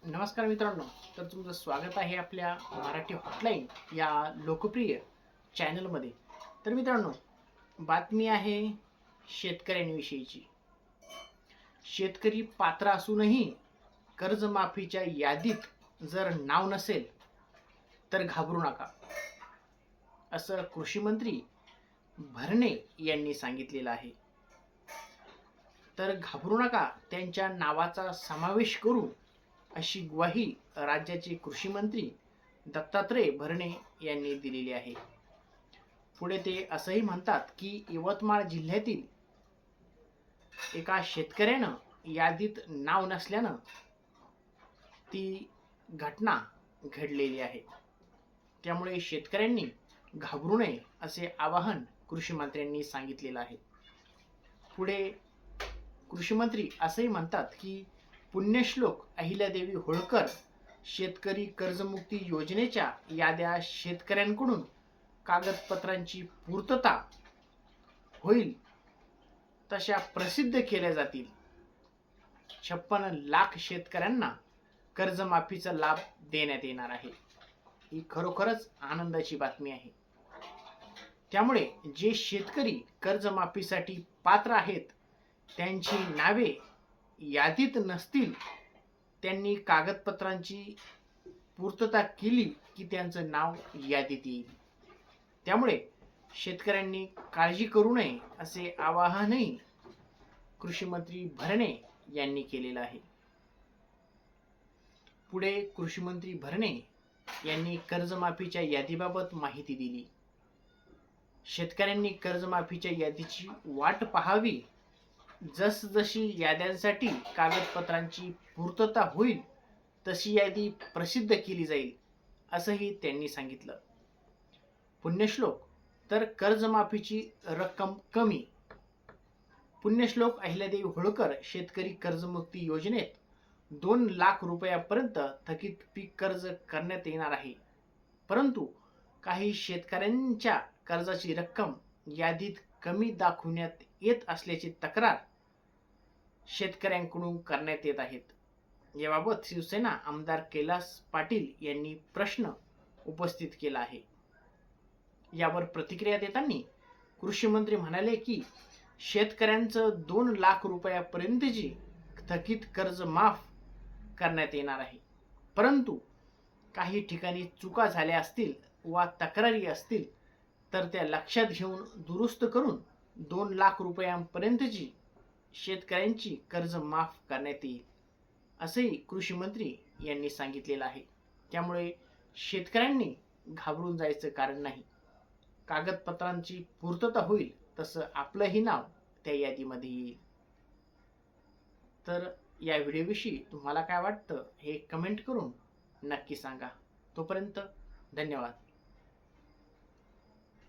नमस्कार मित्रांनो, तर तुमचं स्वागत आहे आपल्या मराठी हॉटलाईन या लोकप्रिय चॅनलमध्ये. तर मित्रांनो, बातमी आहे शेतकऱ्यांविषयीची. शेतकरी पात्र असूनही कर्जमाफीच्या यादीत जर नाव नसेल तर घाबरू नका, असं कृषी मंत्री भरणे यांनी सांगितलेलं आहे. तर घाबरू नका, त्यांच्या नावाचा समावेश करू, अशी ग्वाही राज्याचे कृषी मंत्री दत्तात्रय भरणे यांनी दिलेली आहे. पुढे ते असंही म्हणतात की यवतमाळ जिल्ह्यातील एका शेतकऱ्यानं यादीत नाव नसल्यानं ती घटना घडलेली आहे. त्यामुळे शेतकऱ्यांनी घाबरू नये असे आवाहन कृषी मंत्र्यांनी सांगितलेलं आहे. पुढे कृषी मंत्री असंही म्हणतात की पुण्यश्लोक अहिल्यादेवी होळकर शेतकरी कर्जमुक्ती योजनेच्या याद्या शेतकऱ्यांकडून कागदपत्रांची पूर्तता होईल तशा प्रसिद्ध केल्या जातील. 56 लाख शेतकऱ्यांना कर्जमाफीचा लाभ देण्यात येणार आहे. ही खरोखरच आनंदाची बातमी आहे. त्यामुळे जे शेतकरी कर्जमाफीसाठी पात्र आहेत त्यांची नावे यादीत नसतील, त्यांनी कागदपत्रांची पूर्तता केली की त्यांचं नाव यादीत येईल. त्यामुळे शेतकऱ्यांनी काळजी करू नये असे आवाहनही कृषी मंत्री भरणे यांनी केलेलं आहे. पुढे कृषी मंत्री भरणे यांनी कर्जमाफीच्या यादीबाबत माहिती दिली. शेतकऱ्यांनी कर्जमाफीच्या यादीची वाट पाहावी. जसजशी याद्यांसाठी कागदपत्रांची पूर्तता होईल तशी यादी प्रसिद्ध केली जाईल, असंही त्यांनी सांगितलं. पुण्यश्लोक तर कर्जमाफीची रक्कम कमी. पुण्यश्लोक अहिल्यादेवी होळकर शेतकरी कर्जमुक्ती योजनेत 2 लाख रुपयापर्यंत थकीत पीक कर्ज करण्यात येणार आहे. परंतु काही शेतकऱ्यांच्या कर्जाची रक्कम यादीत कमी दाखवण्यात येत असल्याची तक्रार शेतकऱ्यांकडून करण्यात येत आहेत. याबाबत शिवसेना आमदार कैलास पाटील यांनी प्रश्न उपस्थित केला आहे. यावर प्रतिक्रिया देताना कृषी मंत्री म्हणाले की शेतकऱ्यांचं 2 लाख रुपयापर्यंतची थकीत कर्ज माफ करण्यात येणार आहे. परंतु काही ठिकाणी चुका झाल्या असतील वा तक्रारी असतील तर त्या लक्षात घेऊन दुरुस्त करून 2 लाख रुपयांपर्यंतची शेतकऱ्यांची कर्ज माफ करण्यात येईल, असेही कृषी मंत्री यांनी सांगितलेलं आहे. त्यामुळे शेतकऱ्यांनी घाबरून जायचं कारण नाही. कागदपत्रांची पूर्तता होईल तसं आपलंही नाव त्या यादीमध्ये येईल. तर या व्हिडिओविषयी तुम्हाला काय वाटतं हे कमेंट करून नक्की सांगा. तोपर्यंत धन्यवाद.